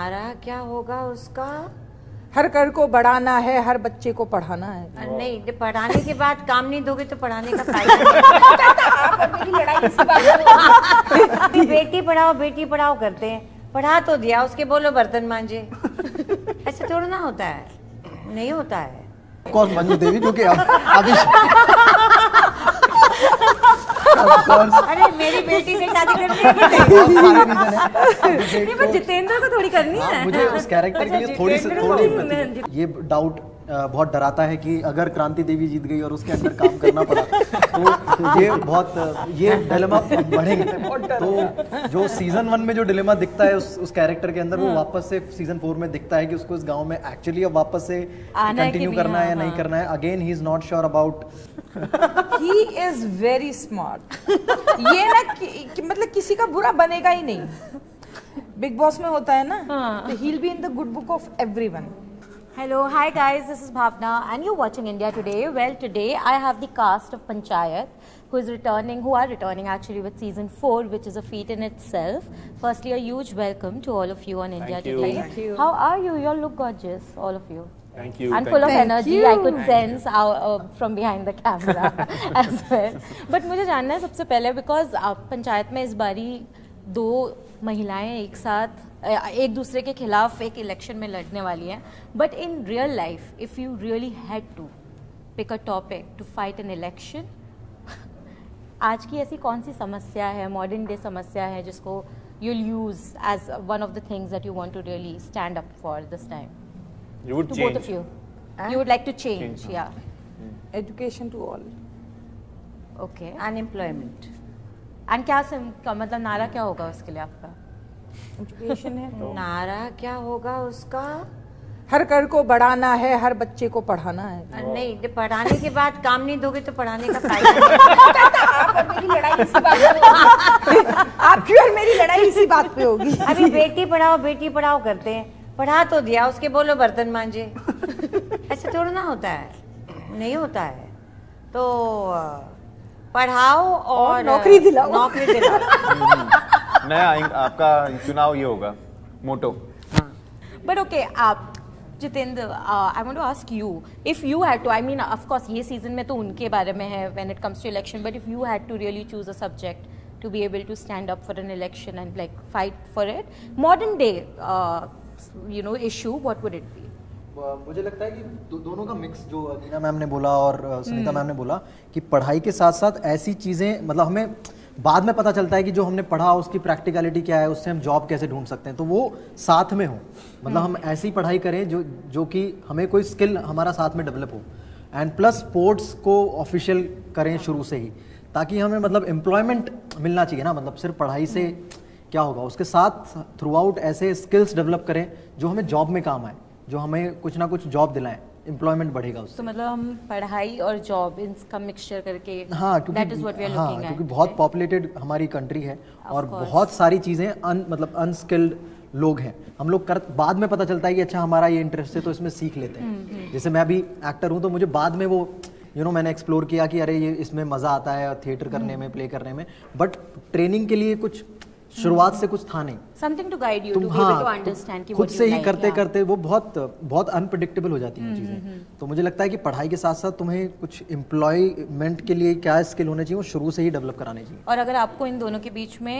नारा क्या होगा उसका? हर घर को बढ़ाना है, हर बच्चे को पढ़ाना है। नहीं, पढ़ाने के बाद काम नहीं दोगे तो पढ़ाने का फायदा नहीं। मेरी लड़ाई इसी बात अभी बेटी पढ़ाओ करते हैं। पढ़ा तो दिया, उसके बोलो बर्तन मांजे। ऐसे थोड़ा ना होता है, नहीं होता है। कौन मंजू देवी जो कि अभी अरे मेरी बेटी से शादी करनी है। बहुत सारे रीजन है। नहीं, पर जितेंद्र को थोड़ी करनी है। मुझे उस कैरेक्टर के लिए थोड़ी ये डाउट बहुत डराता है कि अगर क्रांति देवी जीत गई और उसके अंदर काम करना पड़ा तो ये डिलेमा बढ़ेंगे। तो जो सीजन 1 में जो डिलेमा दिखता है उस कैरेक्टर के अंदर, वो वापस से सीजन 4 में दिखता है कि उसको इस गांव में एक्चुअली अब वापस से कंटिन्यू करना है या नहीं करना है। Again he is not sure about. He is very smart. ये ना मतलब किसी का बुरा बनेगा ही नहीं। बिग बॉस में होता है ना, तो he will be in the good book of everyone. Hello, hi guys, this is Bhavna and you're watching India Today. Well, today I have the cast of Panchayat who are returning actually with season 4, which is a feat in itself. Firstly, a huge welcome to all of you on India Today. Thank you. How are you? You all look gorgeous, all of you. Thank you. And full of Thank energy, you. I could sense from behind the camera as well. But मुझे जानना है सबसे पहले, because panchayat में इस बारी 2 महिलाएं एक साथ एक दूसरे के खिलाफ एक इलेक्शन में लड़ने वाली हैं, but in real life if you really had to pick a topic to fight an election, आज की ऐसी कौन सी समस्या है, मॉडर्न डे समस्या है, जिसको you will use as one of the things that you want to really stand up for this time? You would To change. both of you, you would like to change, yeah. Education to all. Okay. Unemployment. And क्या मतलब नारा क्या होगा उसके लिए आपका? Education है तो नारा क्या होगा उसका? हर घर को बढ़ाना है, हर बच्चे को पढ़ाना है। नहीं, पढ़ाने के बाद काम नहीं दोगे तो पढ़ाने का फायदा नहीं। मेरी लड़ाई इसी बात पे आपकी और मेरी लड़ाई इसी बात पे होगी। अभी बेटी पढ़ाओ करते हैं। पढ़ा तो दिया, उसके बोलो बर्तन मांजे। ऐसे थोड़ा ना होता है, नहीं होता है। तो पढ़ाओ और नौकरी दिलाओ। नया आपका चुनाव ये होगा मोटो। But okay, Jitendra, I want to ask you, if you had to, I mean, of course, ये season में तो उनके बारे में है when it comes to election, but if you had to really choose a subject to be able to stand up for an election and like fight for it, modern day, issue, what would it be? मुझे लगता है कि दोनों का mix, जो Neena ma'am ने बोला और सुनीता मैम ने बोला, कि पढ़ाई के साथ साथ ऐसी चीज़ें, मतलब हमें बाद में पता चलता है कि जो हमने पढ़ा उसकी प्रैक्टिकलिटी क्या है, उससे हम जॉब कैसे ढूंढ सकते हैं, तो वो साथ में हो। मतलब हम ऐसी पढ़ाई करें जो कि हमें कोई स्किल हमारा साथ में डेवलप हो, एंड प्लस स्पोर्ट्स को ऑफिशियल करें शुरू से ही, ताकि हमें मतलब एम्प्लॉयमेंट मिलना चाहिए ना। मतलब सिर्फ पढ़ाई से क्या होगा, उसके साथ थ्रू आउट ऐसे स्किल्स डेवलप करें जो हमें जॉब में काम आए, जो हमें कुछ ना कुछ जॉब दिलाएं, एम्प्लॉयमेंट बढ़ेगा उससे। तो मतलब हम पढ़ाई और जॉब इनका मिक्सचर करके, हाँ, क्योंकि that is what we are looking at, क्योंकि बहुत पॉपुलेटेड हमारी कंट्री है और बहुत सारी चीज़ें मतलब अनस्किल्ड लोग हैं। हम लोग बाद में पता चलता है कि अच्छा हमारा ये इंटरेस्ट है तो इसमें सीख लेते हैं। जैसे मैं अभी एक्टर हूँ, तो मुझे बाद में वो मैंने एक्सप्लोर किया कि अरे ये इसमें मज़ा आता है थिएटर करने में, प्ले करने में, बट ट्रेनिंग के लिए कुछ शुरुआत से कुछ था नहीं। Something to guide you, to be able to understand कि खुद what से you ही like, करते करते वो बहुत अनप्रेडिक्टेबल हो जाती हैं चीज़ें। तो मुझे लगता है कि पढ़ाई के साथ साथ तुम्हें कुछ एम्प्लॉयमेंट के लिए क्या स्किल होने चाहिए, वो शुरू से ही डेवलप कराने चाहिए। और अगर आपको इन दोनों के बीच में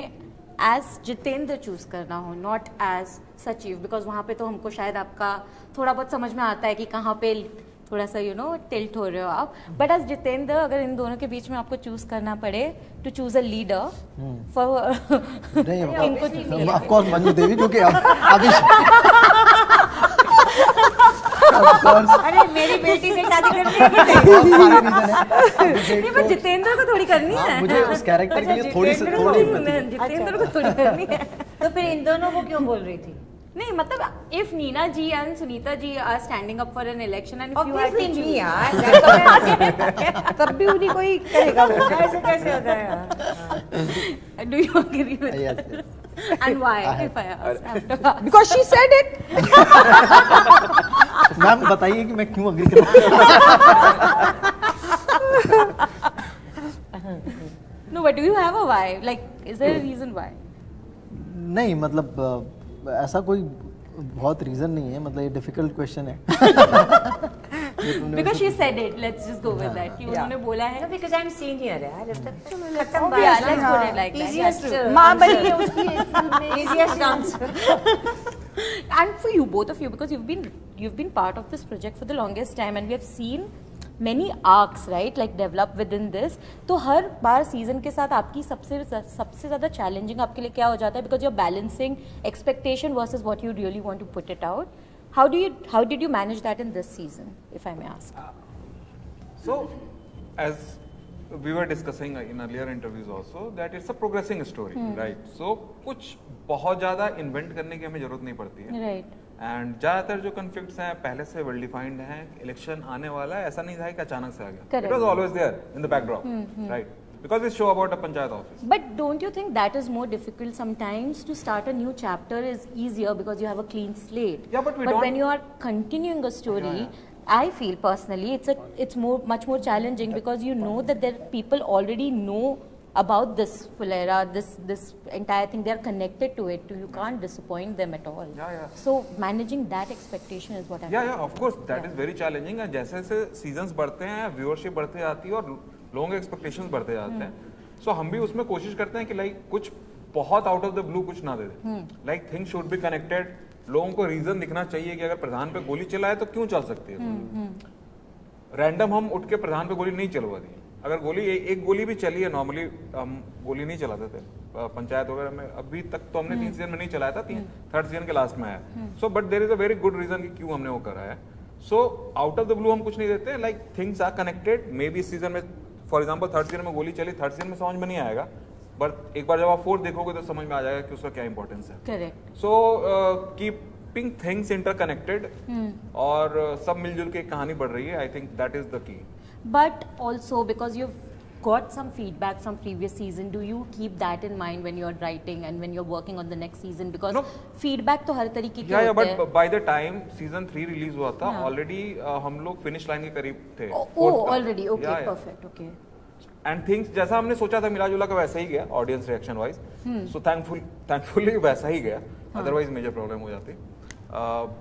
एज जितेंद्र चूज करना हो, नॉट एज सचिव, बिकॉज वहाँ पे तो हमको शायद आपका थोड़ा बहुत समझ में आता है कि कहाँ पे थोड़ा सा टिल्ट हो रहे हो आप, बट एज जितेंद्र अगर इन दोनों के बीच में आपको चूज करना पड़े to choose a leader for of course Manju Devi, जो कि अभी अरे मेरी बेटी से शादी करनी है। बहुत सारे रीजन है। नहीं, पर जितेंद्र को थोड़ी करनी है। मुझे उस कैरेक्टर के लिए थोड़ी जितेंद्र को थोड़ी करनी है। तो फिर इन दोनों को क्यों बोल रही थी? नहीं, मतलब if Neena ji and Sunita ji are standing up for an election and if you have Obviously to me यार, तब भी उन्हीं को ही करेगा वो। ऐसे कैसे होता है? Do you agree with and why if I ask? Because she said it. Ma'am बताइए कि मैं क्यों अग्री कर रहा हूँ। No, but do you have a why, like is there a reason why? नहीं, मतलब ऐसा कोई बहुत रीजन नहीं है, मतलब ये डिफिकल्ट क्वेश्चन है. Because she said it, let's just go with that. कि उन्होंने बोला है. No, because I'm senior. यार Yeah, let's put it like that. Easiest माँ बनी है उसकी एक फिल्म में. easiest answer. And for you, both of you, because you've been part of this project for the longest time, and we have seen many arcs, right, like develop within this. तो हर बार season के साथ आपकी सबसे ज़्यादा challenging आपके लिए क्या हो जाता है? Because you're balancing expectation versus what you really want to put it out. How did you manage that in this season, if I may ask? So, as we were discussing in earlier interviews also, that it's a progressing story, right? So, कुछ बहुत ज़्यादा invent करने की हमें जरूरत नहीं पड़ती है. Right. And ज़्यादातर जो conflicts हैं पहले से well defined हैं. Election आने वाला है, ऐसा नहीं था कि अचानक से आ गया. Correct. It was always there in the backdrop, right? Because it's show about a panchayat office. But don't you think that is more difficult sometimes? To start a new chapter is easier because you have a clean slate. Yeah, but we don't. When you are continuing a story, I feel personally it's much more challenging because you know that there people already know about this Fulera, this entire thing. They are connected to it. You can't disappoint them at all. Yeah. So managing that expectation is what I. Yeah, of course that is very challenging. And जैसे जैसे seasons बढ़ते हैं, viewership बढ़ते जाती है और लोगों के एक्सपेक्टेशंस बढ़ते जाते हैं. सो हम भी उसमें कोशिश करते हैं कि लाइक कुछ बहुत आउट ऑफ द ब्लू कुछ ना दे दे. Like things should be connected. लोगों को रीजन दिखना चाहिए कि अगर प्रधान पे गोली चलाए तो क्यों चल सकती है. रैंडम हम उठ के प्रधान पे गोली नहीं चलवा दी. अगर गोली एक गोली भी चली है, नॉर्मली हम गोली नहीं चलाते थे पंचायत वगैरह में. अभी तक तो हमने 3 सीजन में नहीं चलाया था, 3rd सीजन के लास्ट में आया. So but there is a very good reason कि क्यों हमने वो करा है. So out of the blue हम कुछ नहीं देते. Like things are connected. Maybe इस सीजन में फॉर एग्जाम्पल 3rd सीजन में गोली चली, 3rd सीजन में समझ में नहीं आएगा, बट एक बार जब आप 4th देखोगे तो समझ में आ जाएगा कि उसका क्या इंपॉर्टेंस है. Correct. So keeping things interconnected और सब मिलजुल के कहानी बढ़ रही है. I think that is the key. But also because you've got some feedback from previous season, do you keep that in mind when you're writing and when you're working on the next season? Because No. feedback तो हर तरीके के या होते हैं. But by the time season 3 release हुआ था already हम लोग फिनिश लाइन के करीब थे. Already okay perfect okay. And things जैसा हमने सोचा था मिला जुला का वैसा ही गया audience reaction wise. So thankfully वैसा ही गया. अदरवाइज मेजर प्रॉब्लम हो जाती.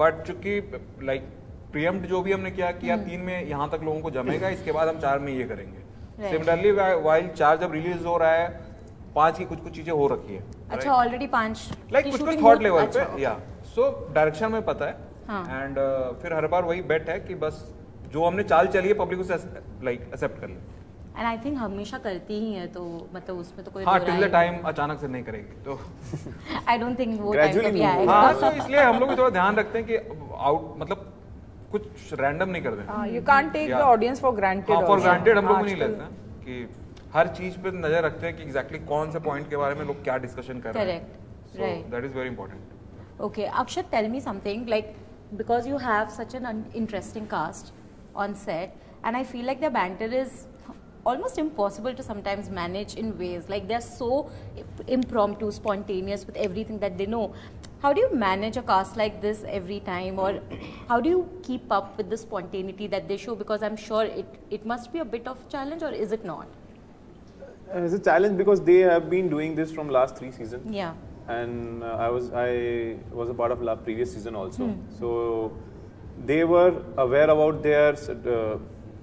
बट चूंकि लाइक प्रीएम्प्ट जो भी हमने किया 3 में यहाँ तक लोगों को जमेगा, इसके बाद हम 4 में ये करेंगे. सिमिलरली वाइल 4 जब रिलीज हो रहा है 5 की कुछ चीजें हो रखी है. अच्छा ऑलरेडी 5 लाइक कुछ थॉट लेवल पे. या सो डायरेक्शन में पता है. एंड फिर हर बार वही बेट है कि बस जो हमने चाल चली है पब्लिक उसे लाइक एक्सेप्ट कर ले. एंड आई थिंक हमेशा करती ही है, तो मतलब उसमें तो कोई टिल द टाइम अचानक से नहीं करेगी तो आई डोंट थिंक वो टाइम कभी आएगा. तो इसलिए हम लोग भी थोड़ा ध्यान रखते हैं कि आउट मतलब कुछ रैंडम नहीं कर दें. You can't take the audience for granted. For granted हम लोग नहीं लेते हैं कि हर चीज पे नजर रखते हैं कि एग्जैक्टली कौन से पॉइंट के बारे में लोग क्या डिस्कशन कर रहे हैं. Correct right. That is very important. Okay, Akshat, tell me something, like, because you have such an interesting cast on set, and I feel like the banter is almost impossible to sometimes manage in ways, like they're so impromptu, spontaneous with everything that they know. How do you manage a cast like this every time, or how do you keep up with the spontaneity that they show? Because I'm sure it must be a bit of a challenge, or is it not? It's a challenge because they have been doing this from last 3 seasons. Yeah. And I was a part of previous season also. So they were aware about their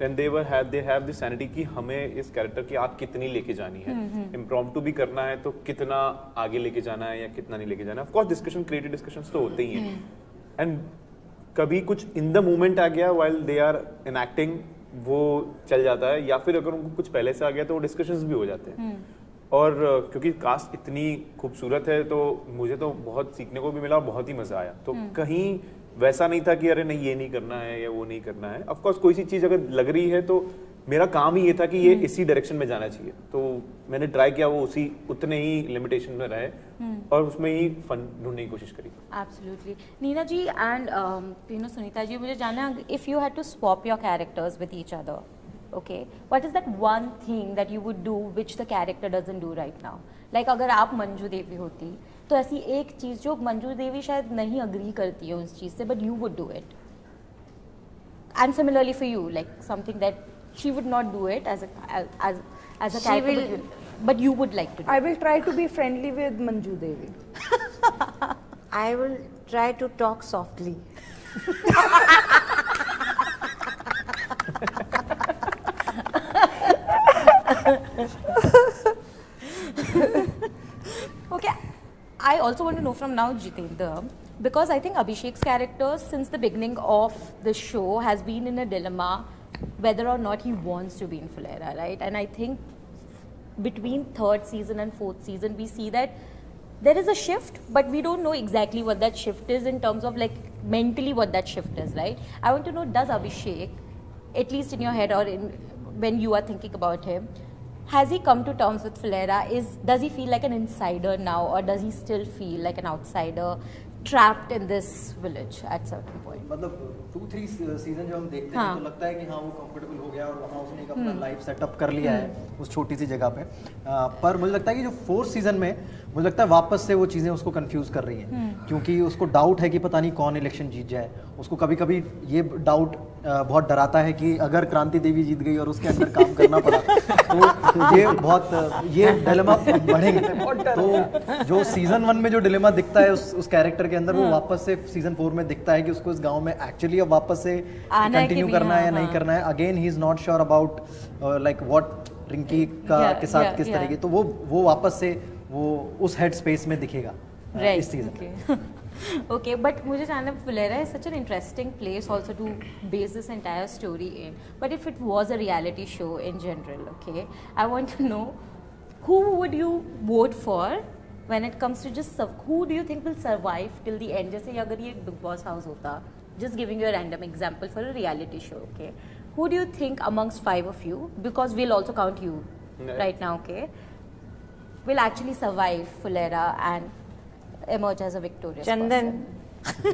and they have the sanity कि हमें इस character की आग कितनी लेके जानी है. Impromptu भी करना है तो कितना आगे लेके जाना है या कितना नहीं लेके जाना है. Of course discussion creative discussions तो होते ही हैं. एंड कभी कुछ इन द मोमेंट आ गया व्हाइल दे आर इनएक्टिंग वो चल जाता है, या फिर अगर उनको कुछ पहले से आ गया तो वो डिस्कशंस भी हो जाते हैं. और क्योंकि कास्ट इतनी खूबसूरत है तो मुझे तो बहुत सीखने को भी मिला और बहुत ही मजा आया. तो कहीं वैसा नहीं था कि अरे नहीं ये नहीं करना है या वो नहीं करना है. ऑफ कोर्स कोई सी चीज अगर लग रही है तो मेरा काम ही ये था कि ये इसी डायरेक्शन में जाना चाहिए. तो मैंने ट्राई किया वो उतने ही लिमिटेशन में रहे और उसमें ही फन ढूंढने की कोशिश करी. Absolutely. Neena ji and Sunita ji, मुझे जानना है, if you had to swap your characters with each other, okay, what is that one thing that you would do which the character doesn't do right now? Like अगर आप मंजू देवी होती तो ऐसी एक चीज जो मंजू देवी शायद नहीं अग्री करती है उस चीज से, but you would do it. And similarly for you, like something that she would not do it as a character, but you would like to do. I will try to be friendly with Manju Devi. I will try to talk softly. Okay, I also want to know from now Jitendra, because I think Abhishek's character since the beginning of the show has been in a dilemma whether or not he wants to be in Fullaira, right? And I think between third season and fourth season we see that there is a shift, but we don't know exactly what that shift is in terms of like mentally what that shift is, right? I want to know, does Abhishek, at least in your head or when you are thinking about him, has he come to terms with Fullaira? Does he feel like an insider now, or does he still feel like an outsider trapped in this village at certain point? मतलब 2-3 season जो हम देखते हैं तो लगता है कि हाँ वो कंफर्टेबल हो गया और वहाँ उसने एक अपना लाइफ सेटअप कर लिया है उस छोटी सी जगह पे। पर मुझे लगता है कि जो 4th सीजन में मुझे लगता है वापस से वो चीज़ें उसको कंफ्यूज कर रही हैं, क्योंकि उसको डाउट है कि पता नहीं कौन इलेक्शन जीत जाए। उसको कभी कभी ये डाउट बहुत डराता है कि अगर क्रांति देवी जीत गई और उसके अंदर काम करना पड़ा तो ये डिलेमा बढ़ेंगे। तो जो सीजन 1 में जो डिलेमा दिखता है उस कैरेक्टर के अंदर, वो वापस से सीजन 4 में दिखता है कि उसको इस गांव में एक्चुअली अब वापस से कंटिन्यू करना है या नहीं करना है। Again he is not sure about like what Rinki के साथ किस तरीके, तो वो वापस से वो उस हेड स्पेस में दिखेगा इस सीजन। Okay, but मुझे जानना, Fullaira is such an interesting place also to base this entire story in. But if it was a reality show in general, okay, I want to know who would you vote for when it comes to just who do you think will survive till the end? जैसे अगर ये Big Boss house होता, just giving you a random example for a reality show, okay, who do you think amongst 5 of you, because we'll also count you right now, okay, will actually survive Fullaira and emerge as a victorious Chandan person?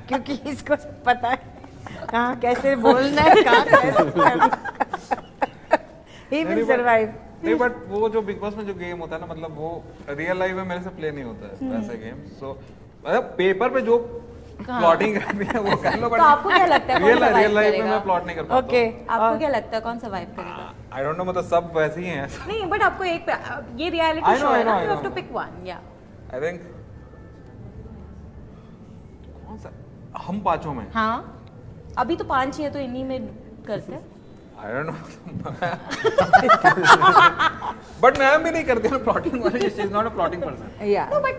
क्योंकि इसको पता है कहाँ कैसे बोलना है, कहाँ कैसे करना। He will survive. नहीं, बट वो जो बिग बॉस में जो गेम होता है ना, मतलब वो रियल लाइफ में मेरे से प्ले नहीं होता है वैसे गेम। सो मतलब पेपर पे जो प्लॉटिंग करनी है वो कर लो, बट तो आपको क्या लगता है कौन रियल लाइफ में करेगा? मैं प्लॉट नहीं कर पाता। ओके, आपको क्या लगता है कौन सर्वाइव करेगा? आई डोंट नो, मतलब सब वैसे ही हैं। नहीं, बट आपको एक ये रियलिटी I know, शो है I know, ना, I you have know. To pick one. या आई थिंक कौन सा हम पांचों में, हाँ, अभी तो 5 ही है तो इन्हीं में करते हैं। I don't know, but ma'am भी नहीं करती हूँ प्लॉटिंग वाली। She is not a plotting person. Yeah. No, but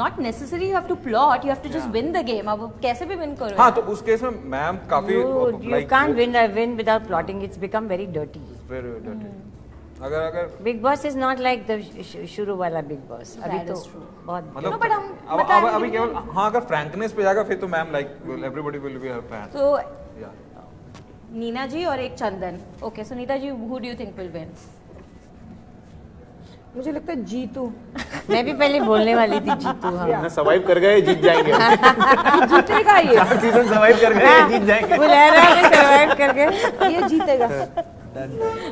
not necessarily you have to plot, you have to just win the game. अब कैसे भी win करो? हाँ, तो उस केस में मैम काफी You can't win without plotting. It's become very dirty. अगर Big Boss is not like the शुरू वाला Big Boss. अभी That तो is true. बहुत मतलब No, but हम अब बता रहे अभी हैं केवल हाँ, अगर फ्रैंकनेस पे जाएगा फिर तो ma'am like everybody will be her fan. तो या नीना जी और एक Chandan. Okay, so Neeta ji, who do you think will win? मुझे लगता है जीतू। मैं भी पहले बोलने वाली थी जीतू। हाँ, सर्वाइव कर गए, जीत जाएंगे। जीतेगा ये। 4 सीजन सर्वाइव कर गए, जीत जाएंगे। फुलैरा में सर्वाइव कर गए। ये जीतेगा।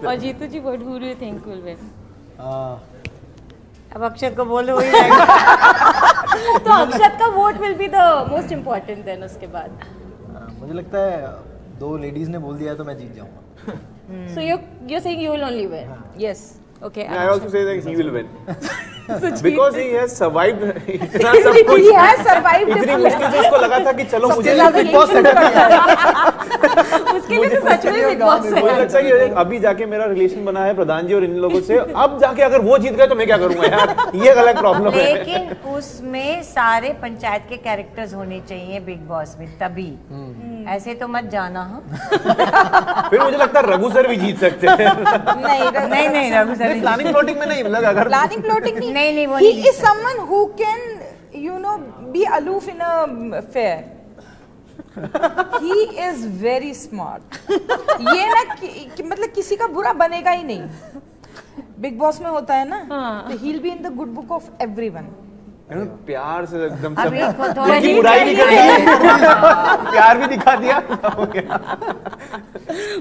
और जीतू जी, what who do you think will win? अब अक्षर को बोलो वही जाएगा। तो अक्षत का vote will be the most important then उसके बाद। मुझे लगता है 2 लेडीज ने बोल दिया तो मैं जीत जाऊंगा। So you're saying you will only win? Yes. Okay. I also say that he will win because he has survived इतना सब कुछ। He has survived इतनी it. मुश्किल से उसको लगा था कि चलो मुझे Big Boss उसके लिए तो सच में बिग बॉस मुझे लगता है कि अभी जाके मेरा रिलेशन बना है प्रधान जी और इन लोगों से, अब जाके अगर वो जीत गए तो मैं क्या करूंगा यार, ये अलग प्रॉब्लम है। लेकिन उसमें सारे पंचायत के कैरेक्टर्स होने चाहिए बिग बॉस में, तभी। ऐसे तो मत जाना। हाँ, फिर मुझे लगता है रघु सर भी जीत सकते हैं। नहीं रघु सर प्लानिंग प्लॉटिंग में नहीं, मतलब अगर Planning, plotting नहीं, वो He नहीं is someone who can, you know, be aloof in a fair. He is very smart. ये ना मतलब किसी का बुरा बनेगा ही नहीं। बिग बॉस में होता है ना, तो he'll be in the good book of everyone. प्यार से एकदम अभी सब थोड़ा उनकी बुराई भी करी, प्यार भी दिखा दिया।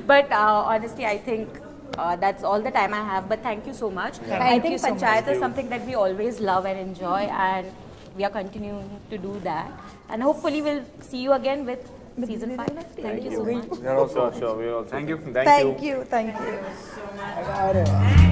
But honestly, I think that's all the time I have. But thank you so much. I Thank think you so Panchayat is something that we always love and enjoy, and we are continuing to do that. And hopefully, we'll see you again with season 5. Thank you so much. Sure, we also. Thank you. Thank you.